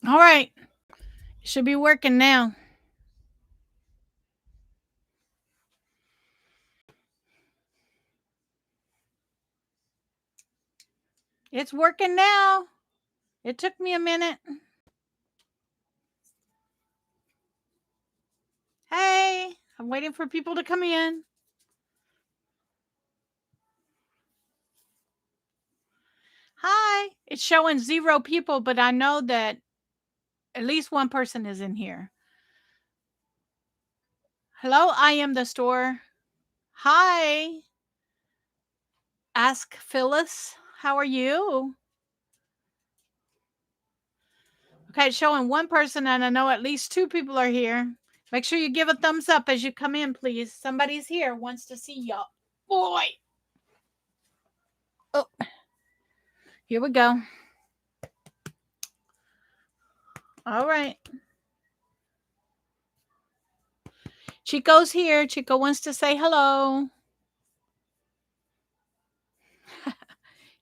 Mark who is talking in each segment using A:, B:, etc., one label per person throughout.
A: All right. It should be working now. It's working now. It took me a minute. Hey, I'm waiting for people to come in. Hi. It's showing 0 people, but I know that at least one person is in here. Hello, I am the store. Hi. Ask Phyllis. How are you? Okay, it's showing one person, and I know at least 2 people are here. Make sure you give a thumbs up as you come in, please. Somebody's here, wants to see y'all. Boy. Oh, here we go. All right. Chico's here. Chico wants to say hello.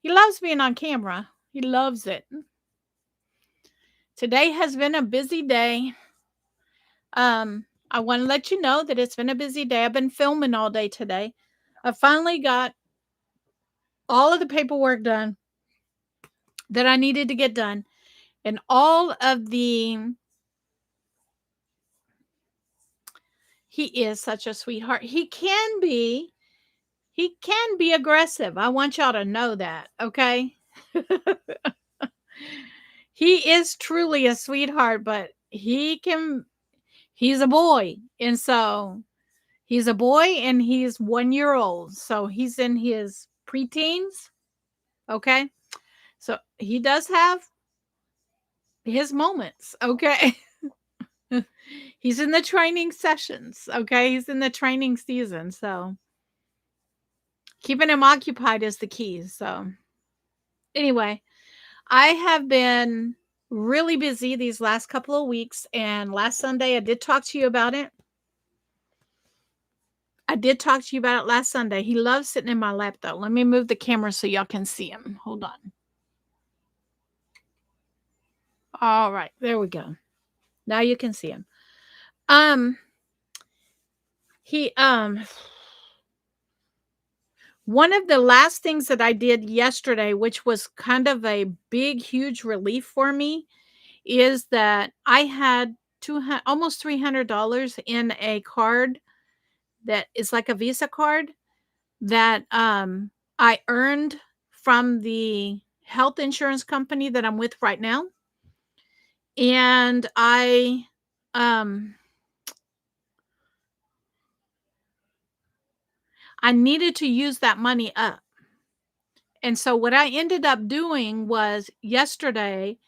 A: He loves being on camera. He loves it. Today has been a busy day. I want to let you know that it's been a busy day. I've been filming all day today. I finally got all of the paperwork done that I needed to get done. And all of the he is such a sweetheart. He can be aggressive. I want y'all to know that, okay? He is truly a sweetheart, but he's a boy. And so he's a boy and he's 1 year old. So he's in his preteens. Okay. So he does have his moments. Okay. He's in the training sessions. Okay. He's in the training season. So keeping him occupied is the key. So anyway, I have been really busy these last couple of weeks. And last Sunday, I did talk to you about it. I did talk to you about it last Sunday. He loves sitting in my lap, though. Let me move the camera so y'all can see him. Hold on. All right, there we go. Now you can see him. Um, he one of the last things that I did yesterday, which was kind of a big, huge relief for me, is that I had almost $300 in a card that is like a Visa card that I earned from the health insurance company that I'm with right now. And um I needed to use that money up. And so what I ended up doing was yesterday,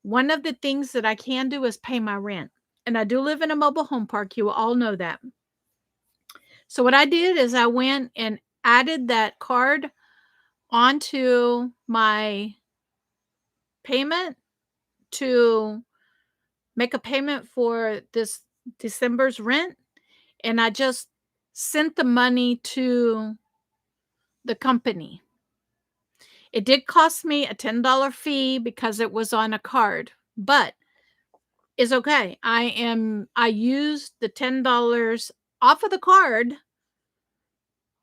A: one of the things that I can do is pay my rent. And I do live in a mobile home park. You all know that. So what I did is I went and added that card onto my payment to make a payment for this December's rent. And I just sent the money to the company. It did cost me a $10 fee because it was on a card, but it's okay. I used the $10 off of the card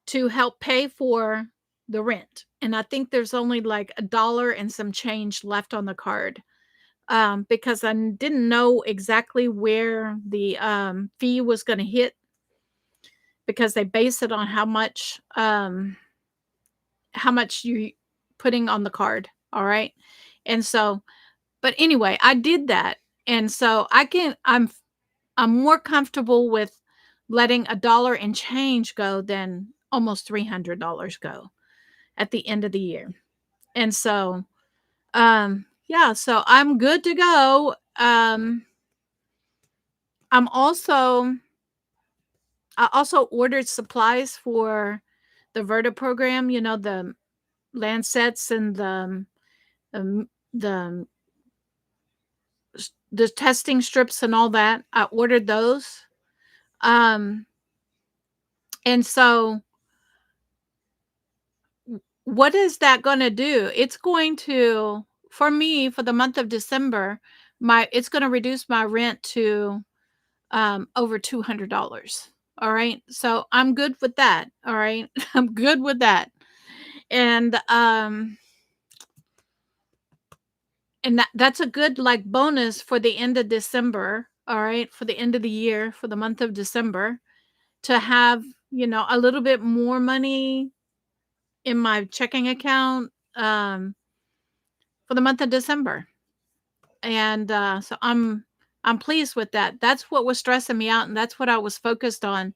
A: to help pay for the rent. And I think there's only like a dollar and some change left on the card. Because I didn't know exactly where the fee was going to hit because they base it on how much you putting on the card. All right. And so, but anyway, I did that. And so I'm more comfortable with letting a dollar and change go than almost $300 go at the end of the year. And so, yeah, so I'm good to go. I'm also I also ordered supplies for the Verta program, the Lancets and the the testing strips and all that. I ordered those. Um, and so what is that going to do? It's going to, for me, for the month of December, it's going to reduce my rent to over $200. All right. So I'm good with that. All right. I'm good with that. And that's a good like bonus for the end of December. All right. For the end of the year, for the month of December, to have, a little bit more money in my checking account for the month of December. And so I'm pleased with that. That's what was stressing me out, and that's what I was focused on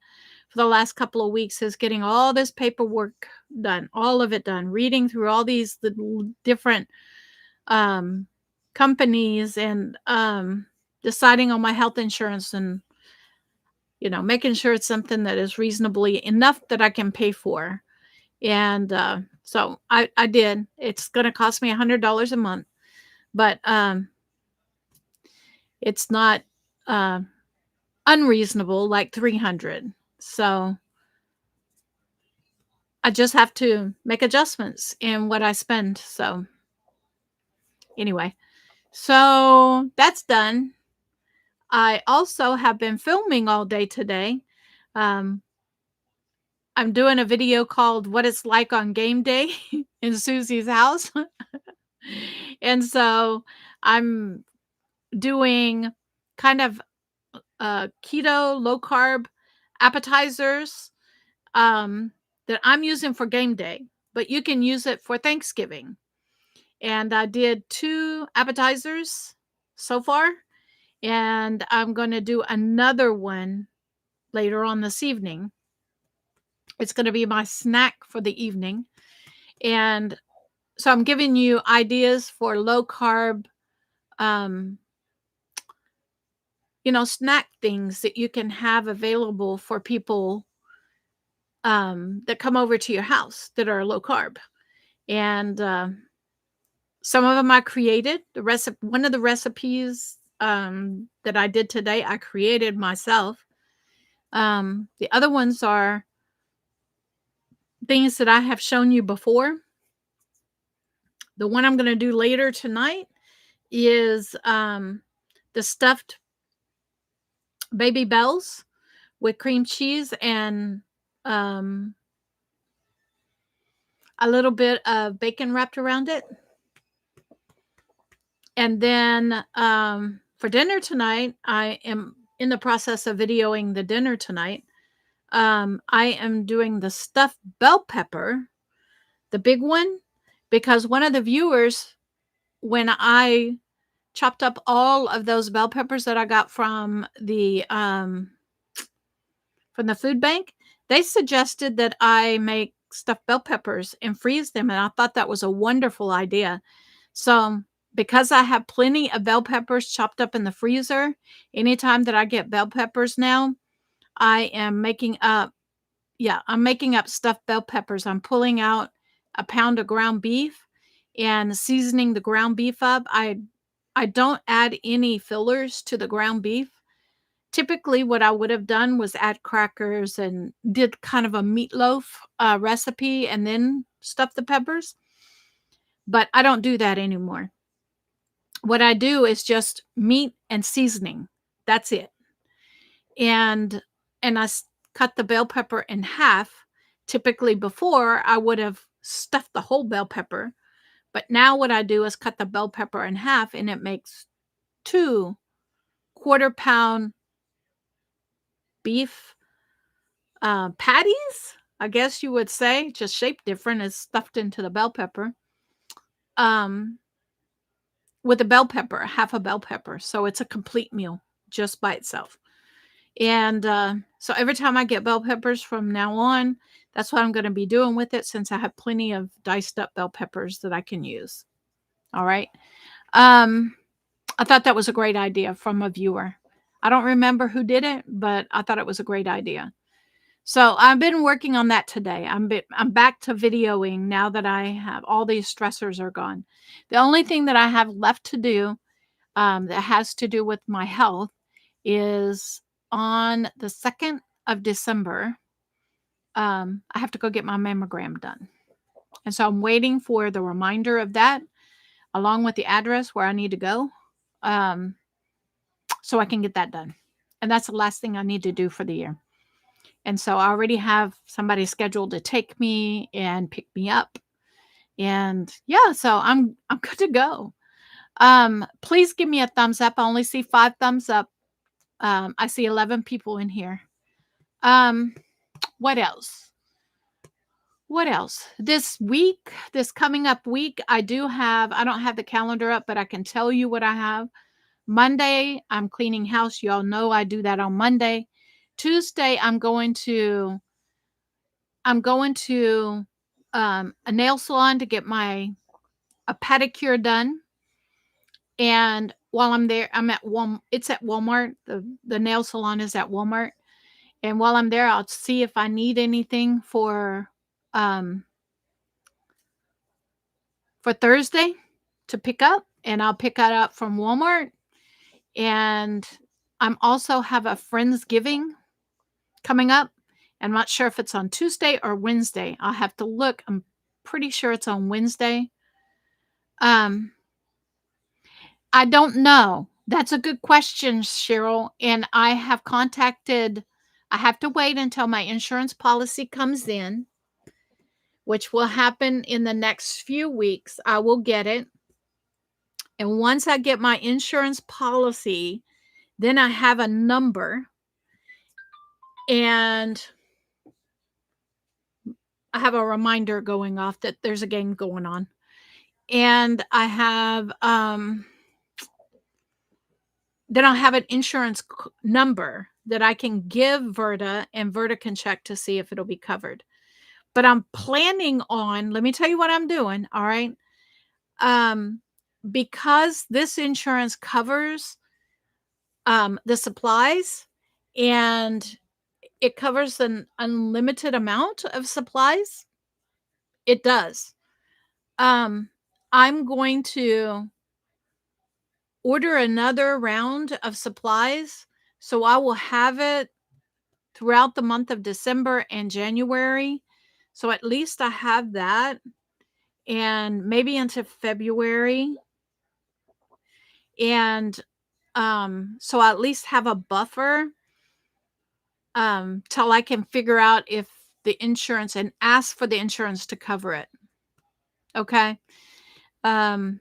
A: for the last couple of weeks, is getting all this paperwork done, all of it done, reading through all these different um, companies, and deciding on my health insurance, and making sure it's something that is reasonably enough that I can pay for. And so I did. It's going to cost me $100 a month, but it's not uh, unreasonable like 300. So I just have to make adjustments in what I spend. So anyway, so that's done. I also have been filming all day today. Um, I'm doing a video called What It's Like on Game Day in Susie's house. And so I'm doing kind of keto, low carb appetizers that I'm using for game day, but you can use it for Thanksgiving. And I did 2 appetizers so far, and I'm going to do another one later on this evening. It's going to be my snack for the evening. And so I'm giving you ideas for low carb, um, snack things that you can have available for people that come over to your house that are low carb. And some of them I created. One of the recipes that I did today, I created myself. The other ones are things that I have shown you before. The one I'm going to do later tonight is the stuffed baby bells with cream cheese and um, a little bit of bacon wrapped around it. And then for dinner tonight, I am in the process of videoing the dinner tonight. I am doing the stuffed bell pepper, the big one, because one of the viewers, when I chopped up all of those bell peppers that I got from the food bank, they suggested that I make stuffed bell peppers and freeze them, and I thought that was a wonderful idea. So because I have plenty of bell peppers chopped up in the freezer, anytime that I get bell peppers now, I am making up I'm making up stuffed bell peppers. I'm pulling out a pound of ground beef and seasoning the ground beef up. I don't add any fillers to the ground beef. Typically, what I would have done was add crackers and did kind of a meatloaf recipe and then stuff the peppers. But I don't do that anymore. What I do is just meat and seasoning. That's it. And I cut the bell pepper in half. Typically before I would have stuffed the whole bell pepper, but now what I do is cut the bell pepper in half, and it makes 2 quarter-pound beef patties, I guess you would say, just shaped different, is stuffed into the bell pepper. Um, with a bell pepper, half a bell pepper, so it's a complete meal just by itself. And so every time I get bell peppers from now on, that's what I'm going to be doing with it, since I have plenty of diced up bell peppers that I can use. All right. I thought that was a great idea from a viewer. I don't remember who did it, but I thought it was a great idea. So I've been working on that today. I'm back to videoing now that I have all these stressors are gone. The only thing that I have left to do that has to do with my health is on the 2nd of December. I have to go get my mammogram done. And so I'm waiting for the reminder of that, along with the address where I need to go. so I can get that done. And that's the last thing I need to do for the year. And so I already have somebody scheduled to take me and pick me up. And yeah, so I'm good to go. Please give me a thumbs up. I only see 5 thumbs up. I see 11 people in here. Um, what else? What else? This week, this coming up week, I don't have the calendar up, but I can tell you what I have. Monday, I'm cleaning house. Y'all know I do that on Monday. Tuesday, I'm going to a nail salon to get a pedicure done. And while I'm there, I'm at Walmart. It's at Walmart. The nail salon is at Walmart. And while I'm there, I'll see if I need anything um for Thursday to pick up, and I'll pick that up from Walmart. And I'm also have a Friendsgiving coming up. I'm not sure if it's on Tuesday or Wednesday. I'll have to look. I'm pretty sure it's on Wednesday. Um, I don't know. That's a good question, Cheryl. And I have to wait until my insurance policy comes in, which will happen in the next few weeks. I will get it. And once I get my insurance policy, then I have a number, and I have a reminder going off that there's a game going on. And I have then I'll have an insurance number that I can give Verta, and Verta can check to see if it'll be covered. But I'm planning on, let me tell you what I'm doing, all right? Because this insurance covers the supplies, and it covers an unlimited amount of supplies. It does. I'm going to order another round of supplies, so I will have it throughout the month of December and January. So at least I have that, and maybe into February. And so I at least have a buffer till I can figure out if the insurance, and ask for the insurance to cover it. Okay. Um,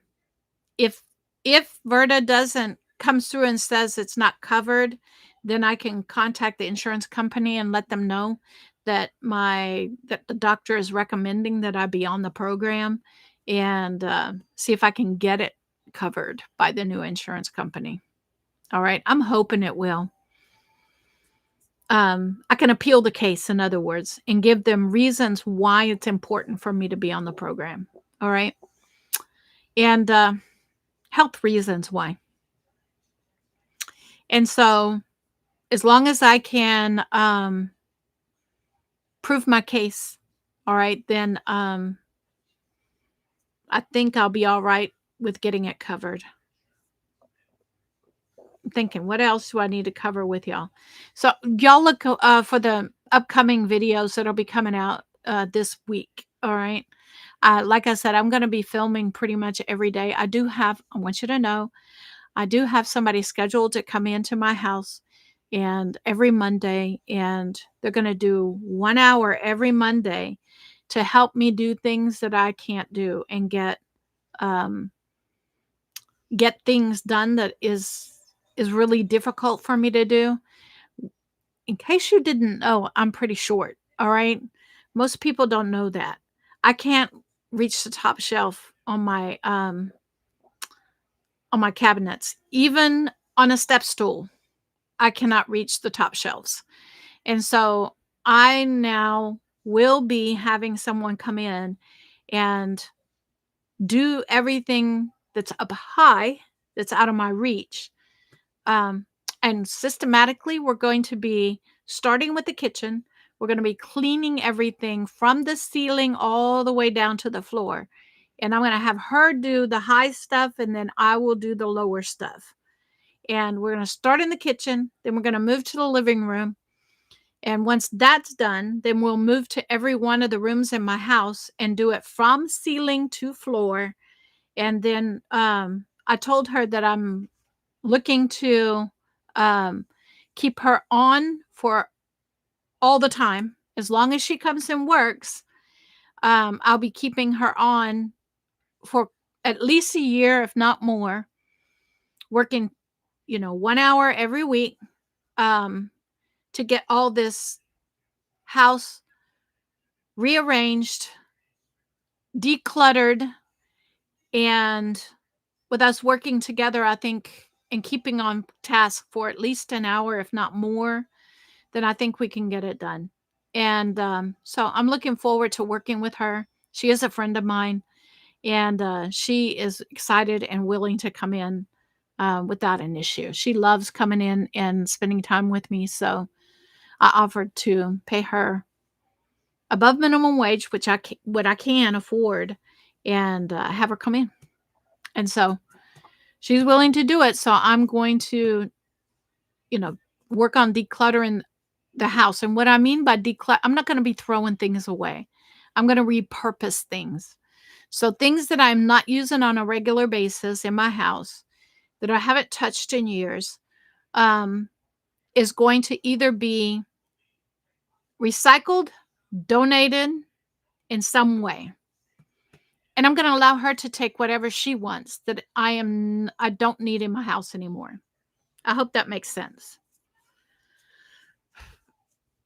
A: if Verta doesn't comes through and says it's not covered, then I can contact the insurance company and let them know that the doctor is recommending that I be on the program, and see if I can get it covered by the new insurance company. All right. I'm hoping it will. I can appeal the case, in other words, and give them reasons why it's important for me to be on the program. All right. And health reasons why. And so, as long as I can prove my case, all right, then I think I'll be all right with getting it covered. I'm thinking, what else do I need to cover with y'all? So, y'all look for the upcoming videos that'll be coming out this week. All right. Like I said, I'm going to be filming pretty much every day. I want you to know, I do have somebody scheduled to come into my house, and every Monday, and they're going to do 1 hour every Monday to help me do things that I can't do, and get things done that is really difficult for me to do. In case you didn't know, I'm pretty short. All right. Most people don't know that. I can't reach the top shelf on my cabinets, even on a step stool. I cannot reach the top shelves. And so I now will be having someone come in and do everything that's up high, that's out of my reach. And systematically, we're going to be starting with the kitchen. We're going to be cleaning everything from the ceiling all the way down to the floor. And I'm going to have her do the high stuff, and then I will do the lower stuff. And we're going to start in the kitchen. Then we're going to move to the living room. And once that's done, then we'll move to every one of the rooms in my house and do it from ceiling to floor. And then I told her that I'm looking to um, keep her on for all the time. As long as she comes and works, I'll be keeping her on for at least a year, if not more, working, 1 hour every week, um, to get all this house rearranged, decluttered, and with us working together, I think, and keeping on task for at least an hour, if not more, then I think we can get it done. And so I'm looking forward to working with her. She is a friend of mine, and she is excited and willing to come in without an issue. She loves coming in and spending time with me. So I offered to pay her above minimum wage, which what I can afford, and have her come in. And so she's willing to do it. So I'm going to, you know, work on decluttering the house. And what I mean by declutter, I'm not going to be throwing things away. I'm going to repurpose things. So things that I'm not using on a regular basis in my house that I haven't touched in years, um, is going to either be recycled, donated in some way. And I'm going to allow her to take whatever she wants that I don't need in my house anymore. I hope that makes sense.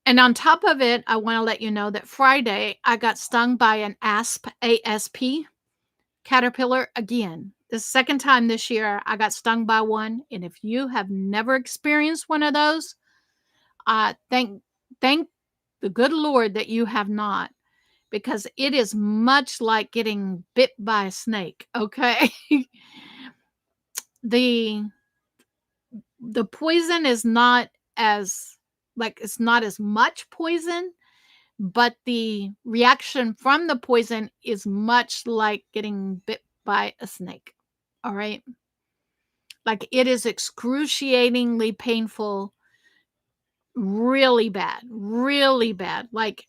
A: And on top of it, I want to let you know that Friday I got stung by an ASP caterpillar again. The second time this year I got stung by one. And if you have never experienced one of those, thank the good Lord that you have not, because it is much like getting bit by a snake. Okay. the the poison is not as, like, it's not as much poison, but the reaction from the poison is much like getting bit by a snake. All right. Like, it is excruciatingly painful, really bad, really bad. Like,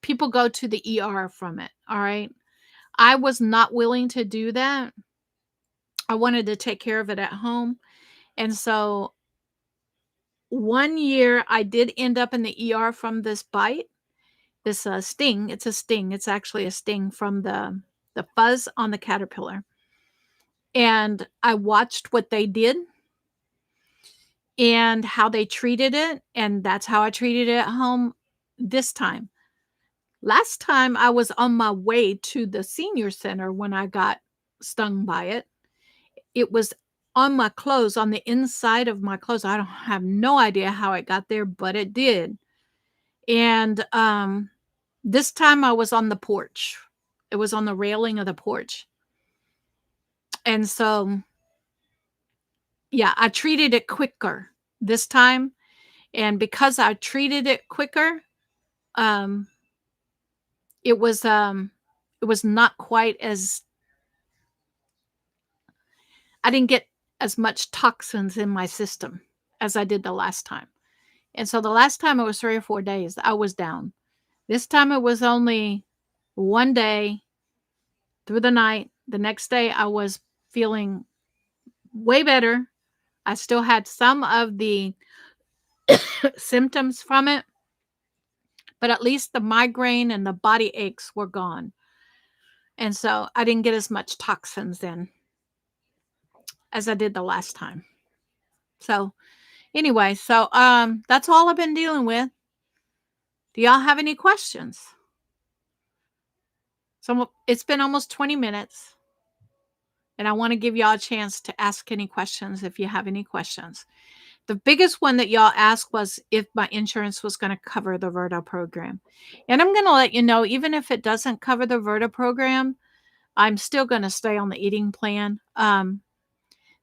A: people go to the ER from it. All right. I was not willing to do that. I wanted to take care of it at home. And so one year I did end up in the ER from this bite, this sting. It's a sting. It's actually a sting from the fuzz on the caterpillar. And I watched what they did and how they treated it. And that's how I treated it at home this time. Last time I was on my way to the senior center when I got stung by it. It was on my clothes, on the inside of my clothes. I don't have no idea how it got there, but it did. And this time I was on the porch. It was on the railing of the porch. And so, yeah, I treated it quicker this time. And because I treated it quicker, um, it was not quite as, I didn't get as much toxins in my system as I did the last time. And so the last time it was 3 or 4 days, I was down. This time it was only one day through the night. The next day I was feeling way better. I still had some of the symptoms from it, but at least the migraine and the body aches were gone. And so I didn't get as much toxins in as I did the last time. So anyway, so that's all I've been dealing with. Do y'all have any questions? So it's been almost 20 minutes, and I want to give y'all a chance to ask any questions if you have any questions. The biggest one that y'all asked was if my insurance was going to cover the Virta program. And I'm going to let you know, even if it doesn't cover the Virta program, I'm still going to stay on the eating plan. The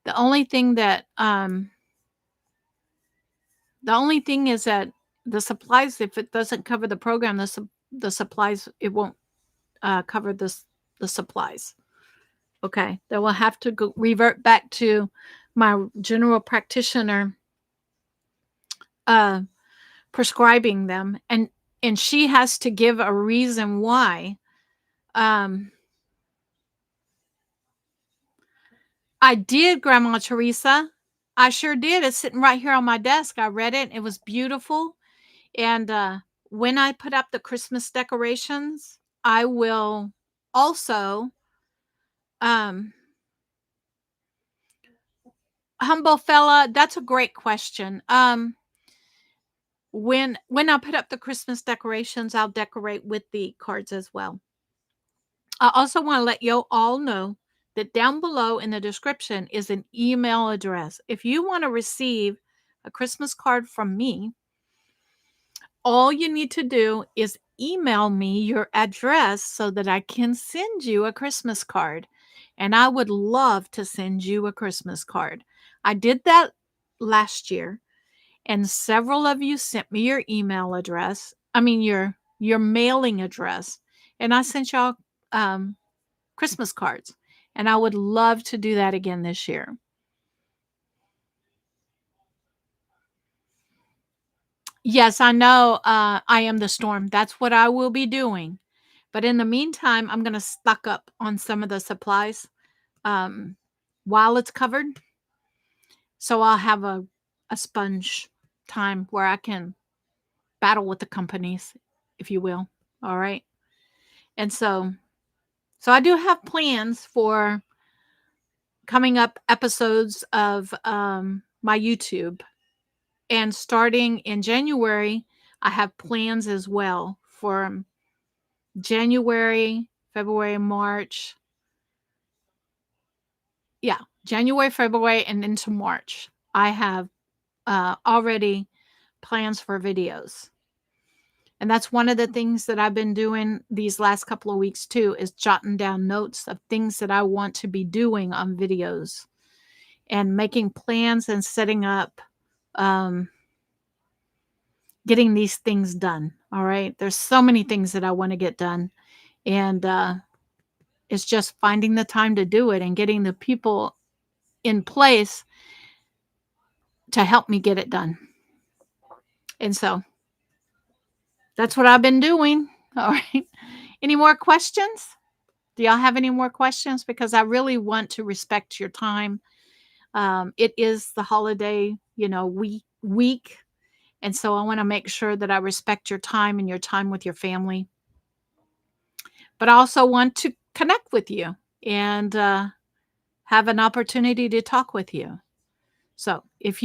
A: only thing is that the supplies, if it doesn't cover the program, the supplies, it won't cover the supplies. Okay, then we'll have to revert back to my general practitioner prescribing them, and she has to give a reason why. Um, I did, Grandma Teresa. I sure did. It's sitting right here on my desk. I read it. It was beautiful. And when I put up the Christmas decorations, I will also, um, humble fella, that's a great question. When I put up the Christmas decorations, I'll decorate with the cards as well. I also want to let you all know that down below in the description is an email address. If you want to receive a Christmas card from me, all you need to do is email me your address so that I can send you a Christmas card. And I would love to send you a Christmas card. I did that last year, and several of you sent me your email address. I mean your mailing address, and I sent y'all um, Christmas cards. And I would love to do that again this year. Yes, I know. I am the storm. That's what I will be doing. But in the meantime, I'm going to stock up on some of the supplies um, while it's covered. So I'll have a sponge time where I can battle with the companies, if you will. All right. And so I do have plans for coming up episodes of my YouTube. And starting in January, I have plans as well for January, February, March. Yeah, January, February, and into March. I have already plans for videos. And that's one of the things that I've been doing these last couple of weeks too, is jotting down notes of things that I want to be doing on videos and making plans and setting up, um, getting these things done. All right. There's so many things that I want to get done. And it's just finding the time to do it and getting the people in place to help me get it done. And so that's what I've been doing. All right. Any more questions? Do y'all have any more questions? Because I really want to respect your time. It is the holiday, week. And so I want to make sure that I respect your time and your time with your family. But I also want to connect with you and have an opportunity to talk with you. So if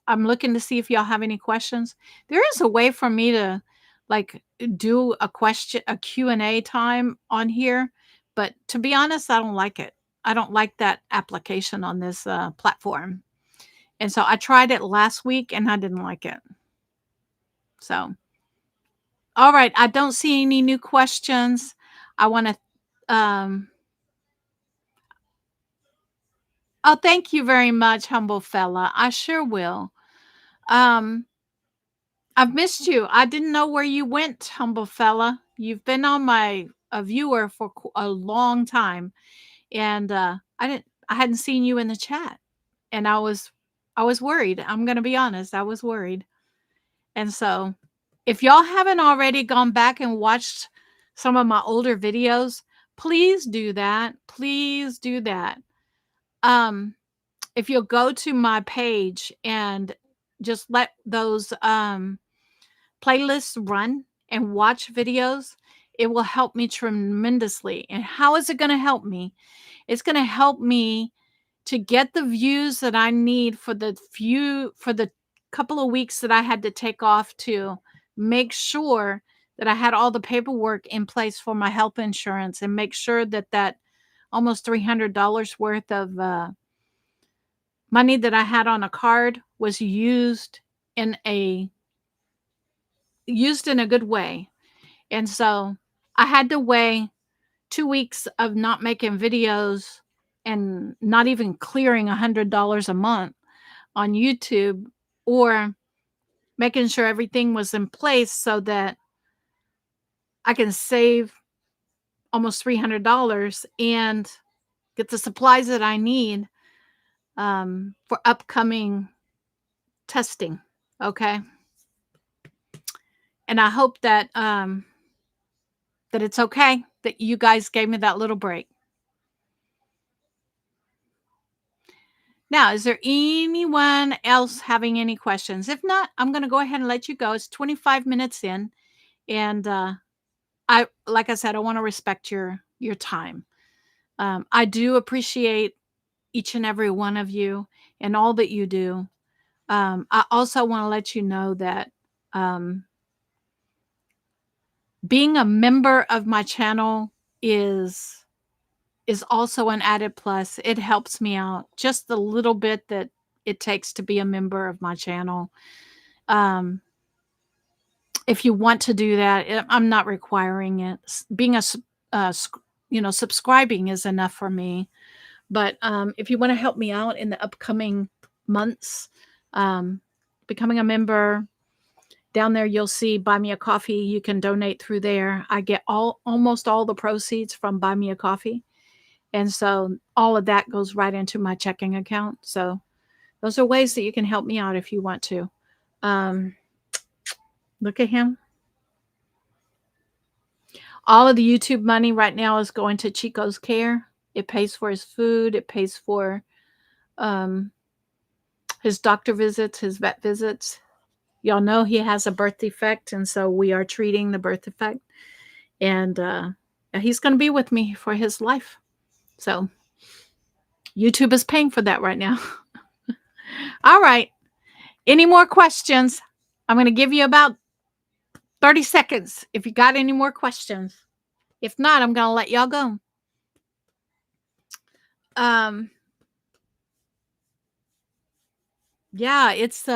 A: I'm looking to see if y'all have any questions. There is a way for me to like do a Q&A time on here, but to be honest, I don't like it. I don't like that application on this platform. And so I tried it last week and I didn't like it. So, all right. I don't see any new questions. I want to, oh, thank you very much, humble fella. I sure will. Um, I've missed you. I didn't know where you went, humble fella. You've been on my a viewer for a long time, and I hadn't seen you in the chat, and I was worried. I'm gonna be honest. I was worried, and so if y'all haven't already gone back and watched some of my older videos, please do that. Please do that. Um, if you'll go to my page and just let those playlists run and watch videos, it will help me tremendously. And how is it going to help me? It's going to help me to get the views that I need for the couple of weeks that I had to take off to make sure that I had all the paperwork in place for my health insurance and make sure that that almost $300 worth of money that I had on a card was in a used in a good way. And so I had to weigh 2 weeks of not making videos and not even clearing $100 a month on YouTube, or making sure everything was in place so that I can save almost $300 and get the supplies that I need for upcoming testing. Okay. And I hope that it's okay that you guys gave me that little break. Now, is there anyone else having any questions? If not, I'm going to go ahead and let you go. It's 25 minutes in, and I, like I said, I want to respect your time. I do appreciate each and every one of you and all that you do. I also want to let you know that um, being a member of my channel is is also an added plus. It helps me out just the little bit that it takes to be a member of my channel. Um, if you want to do that, I'm not requiring it. Being subscribing is enough for me. But if you want to help me out in the upcoming months, um, becoming a member, down there you'll see Buy Me a Coffee. You can donate through there. I get almost all the proceeds from Buy Me a Coffee. And so all of that goes right into my checking account. So those are ways that you can help me out if you want to. Um, look at him. All of the YouTube money right now is going to Chico's care. It pays for his food. It pays for um, his doctor visits, his vet visits. Y'all know he has a birth defect, and so we are treating the birth defect. And he's going to be with me for his life. So YouTube is paying for that right now. All right. Any more questions? I'm going to give you about 30 seconds if you got any more questions. If not, I'm going to let y'all go. Yeah, it's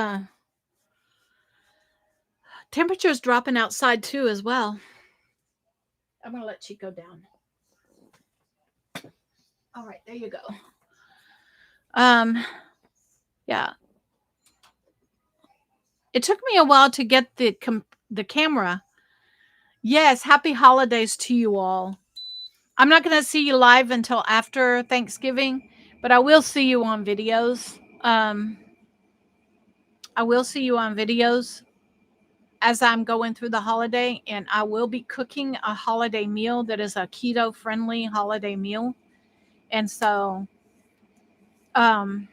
A: temperature's dropping outside too as well. I'm going to let Chico down. All right, there you go. Yeah. It took me a while to get the camera. Yes, happy holidays to you all. I'm not going to see you live until after Thanksgiving, but I will see you on videos. I will see you on videos as I'm going through the holiday, and I will be cooking a holiday meal that is a keto friendly holiday meal. And so, and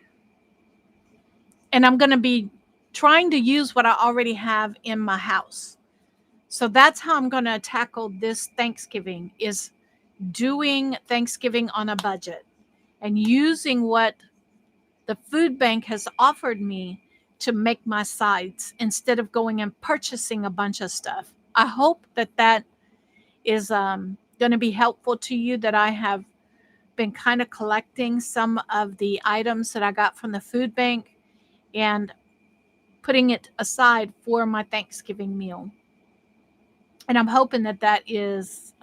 A: I'm going to be trying to use what I already have in my house. So that's how I'm going to tackle this Thanksgiving, is doing Thanksgiving on a budget and using what the food bank has offered me to make my sides instead of going and purchasing a bunch of stuff. I hope that is going to be helpful to you, that I have been kind of collecting some of the items that I got from the food bank and putting it aside for my Thanksgiving meal. And I'm hoping that is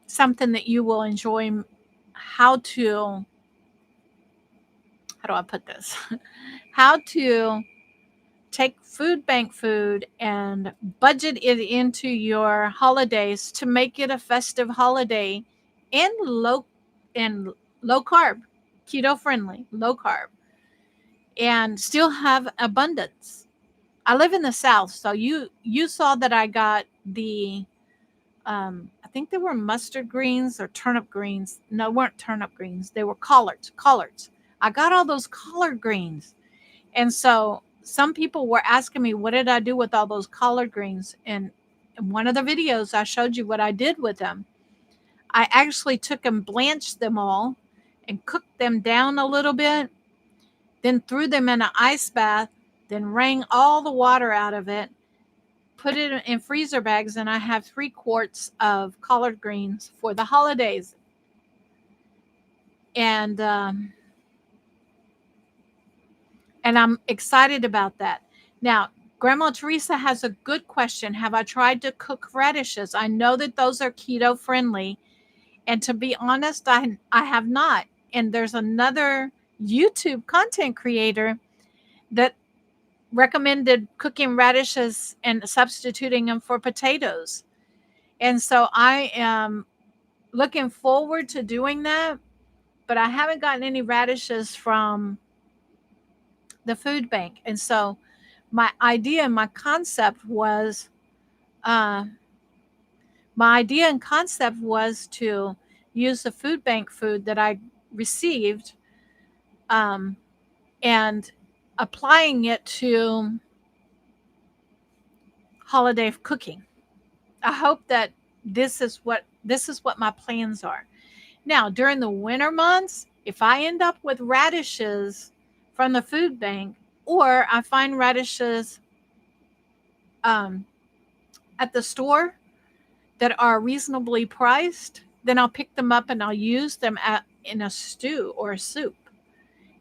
A: something that you will enjoy. How do I put this? How to take food bank food and budget it into your holidays to make it a festive holiday and low carb, keto friendly, low carb, and still have abundance. I live in the South, so you saw that I got the I think they were mustard greens or turnip greens. No, weren't turnip greens. They were collards. Collards. I got all those collard greens. And so some people were asking me, what did I do with all those collard greens? And in one of the videos, I showed you what I did with them. I actually took and blanched them all and cooked them down a little bit, then threw them in an ice bath, then wrung all the water out of it, put it in freezer bags, and I have 3 quarts of collard greens for the holidays. And I'm excited about that. Now, Grandma Teresa has a good question. Have I tried to cook radishes? I know that those are keto friendly. And to be honest, I have not. And there's another YouTube content creator that recommended cooking radishes and substituting them for potatoes. And so I am looking forward to doing that, but I haven't gotten any radishes from the food bank. And so my idea and my concept was uh, to use the food bank food that I received and applying it to holiday cooking. I hope that this is what my plans are. Now, during the winter months, if I end up with radishes from the food bank, or I find radishes um, at the store that are reasonably priced, then I'll pick them up and I'll use them in a stew or a soup.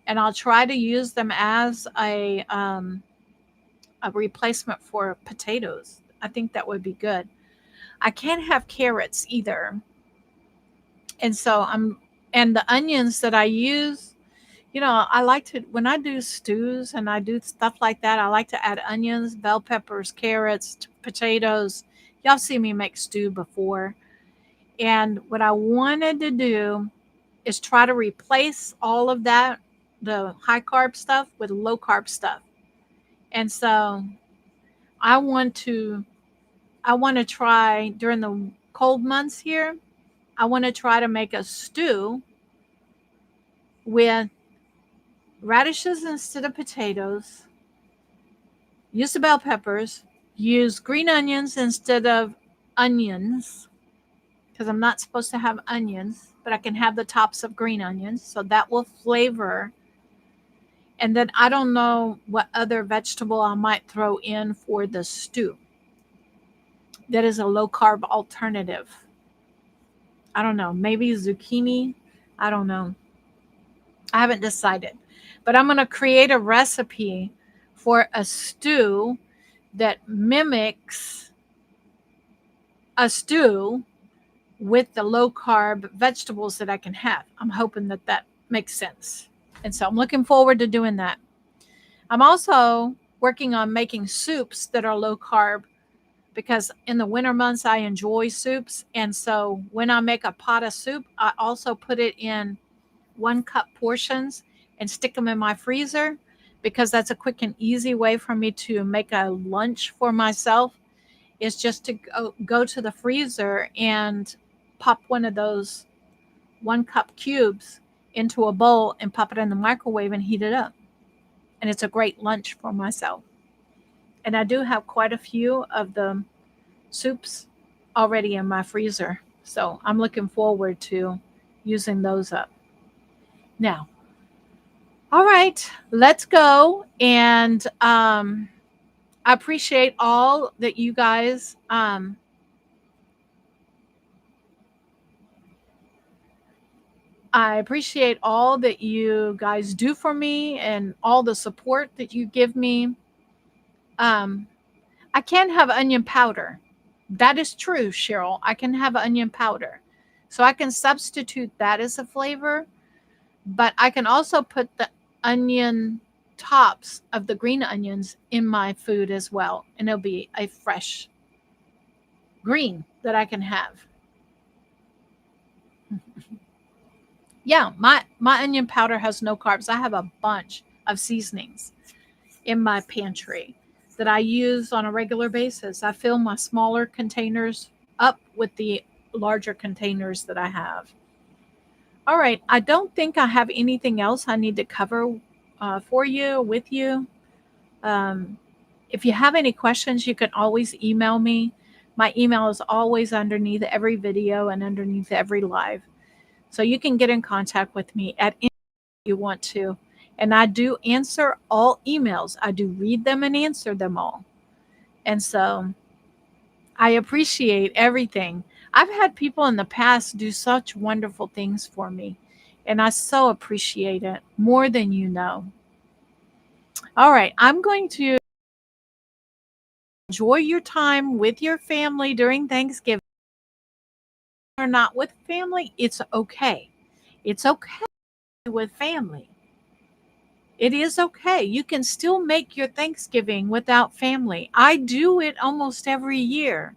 A: And I'll try to use them as a replacement for potatoes. I think that would be good. I can't have carrots either. And so and the onions that I use, I like to, when I do stews and I do stuff like that, I like to add onions, bell peppers, carrots, potatoes. Y'all see me make stew before. And what I wanted to do is try to replace all of that, the high carb stuff, with low carb stuff. And so I want to I want to try during the cold months here, I want to try to make a stew with radishes instead of potatoes, use the bell peppers, use green onions instead of onions, because I'm not supposed to have onions, but I can have the tops of green onions. So that will flavor. And then I don't know what other vegetable I might throw in for the stew. That is a low carb alternative. I don't know. Maybe zucchini. I don't know. I haven't decided. But I'm going to create a recipe for a stew that mimics a stew with the low carb vegetables that I can have. I'm hoping that that makes sense. And so I'm looking forward to doing that. I'm also working on making soups that are low carb, because in the winter months I enjoy soups. And so when I make a pot of soup, I also put it in 1 cup portions and stick them in my freezer, because that's a quick and easy way for me to make a lunch for myself, is just to go to the freezer and pop one of those 1 cup cubes into a bowl and pop it in the microwave and heat it up. And it's a great lunch for myself. And I do have quite a few of the soups already in my freezer. So I'm looking forward to using those up. Now, all right, let's go. And I appreciate all that you guys I appreciate all that you guys do for me and all the support that you give me. Um, I can have onion powder. That is true, Cheryl. I can have onion powder. So I can substitute that as a flavor, but I can also put the onion tops of the green onions in my food as well. And it'll be a fresh green that I can have. Yeah, my onion powder has no carbs. I have a bunch of seasonings in my pantry that I use on a regular basis. I fill my smaller containers up with the larger containers that I have. All right, I don't think I have anything else I need to cover for you, with you. Um, if you have any questions, you can always email me. My email is always underneath every video and underneath every live. So you can get in contact with me at any time you want to. And I do answer all emails. I do read them and answer them all. And so I appreciate everything. I've had people in the past do such wonderful things for me, and I so appreciate it more than you know. All right, I'm going to enjoy your time with your family during Thanksgiving. Or not with family, it's okay. It's okay with family. It is okay. You can still make your Thanksgiving without family. I do it almost every year.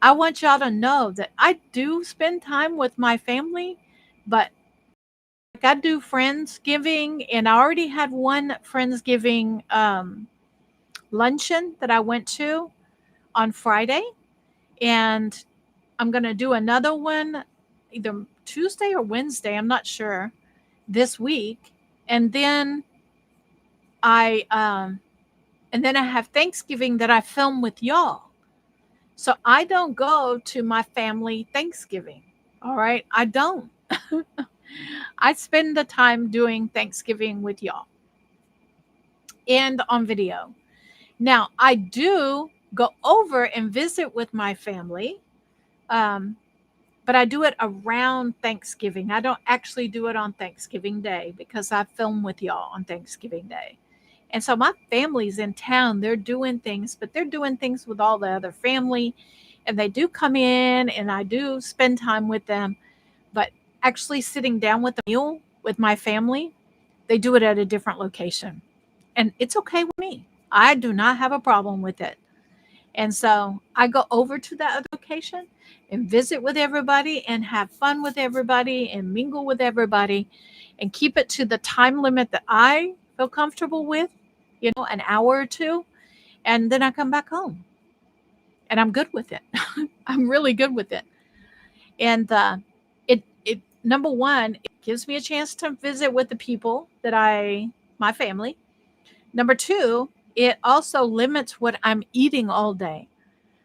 A: I want y'all to know that I do spend time with my family, but like I do Friendsgiving, and I already had one Friendsgiving luncheon that I went to on Friday, and I'm going to do another one either Tuesday or Wednesday, I'm not sure, this week. And then I have Thanksgiving that I film with y'all. So I don't go to my family Thanksgiving. All right. I don't. I spend the time doing Thanksgiving with y'all and on video. Now, I do go over and visit with my family, um, but I do it around Thanksgiving. I don't actually do it on Thanksgiving Day because I film with y'all on Thanksgiving Day. And so my family's in town. They're doing things, but they're doing things with all the other family. And they do come in and I do spend time with them. But actually sitting down with a meal with my family, they do it at a different location. And it's okay with me. I do not have a problem with it. And so I go over to that other location and visit with everybody and have fun with everybody and mingle with everybody and keep it to the time limit that I feel comfortable with, an hour or two. And then I come back home and I'm good with it. I'm really good with it. And it number one, it gives me a chance to visit with the people my family. Number two, it also limits what I'm eating all day.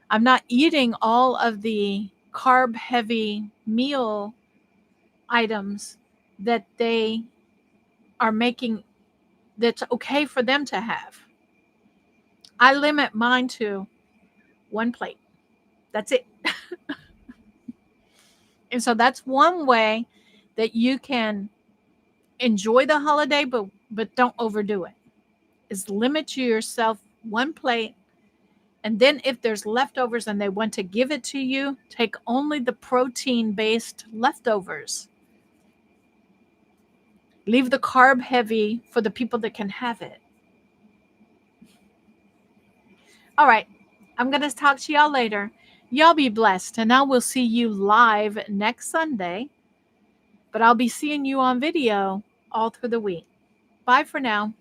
A: I'm not eating all of the carb heavy meal items that they are making that's okay for them to have. I limit mine to one plate. That's it. And so that's one way that you can enjoy the holiday, but don't overdo it. Is limit yourself one plate. And then if there's leftovers and they want to give it to you, take only the protein based leftovers. Leave the carb heavy for the people that can have it. All right. I'm going to talk to y'all later. Y'all be blessed. And I will see you live next Sunday. But I'll be seeing you on video all through the week. Bye for now.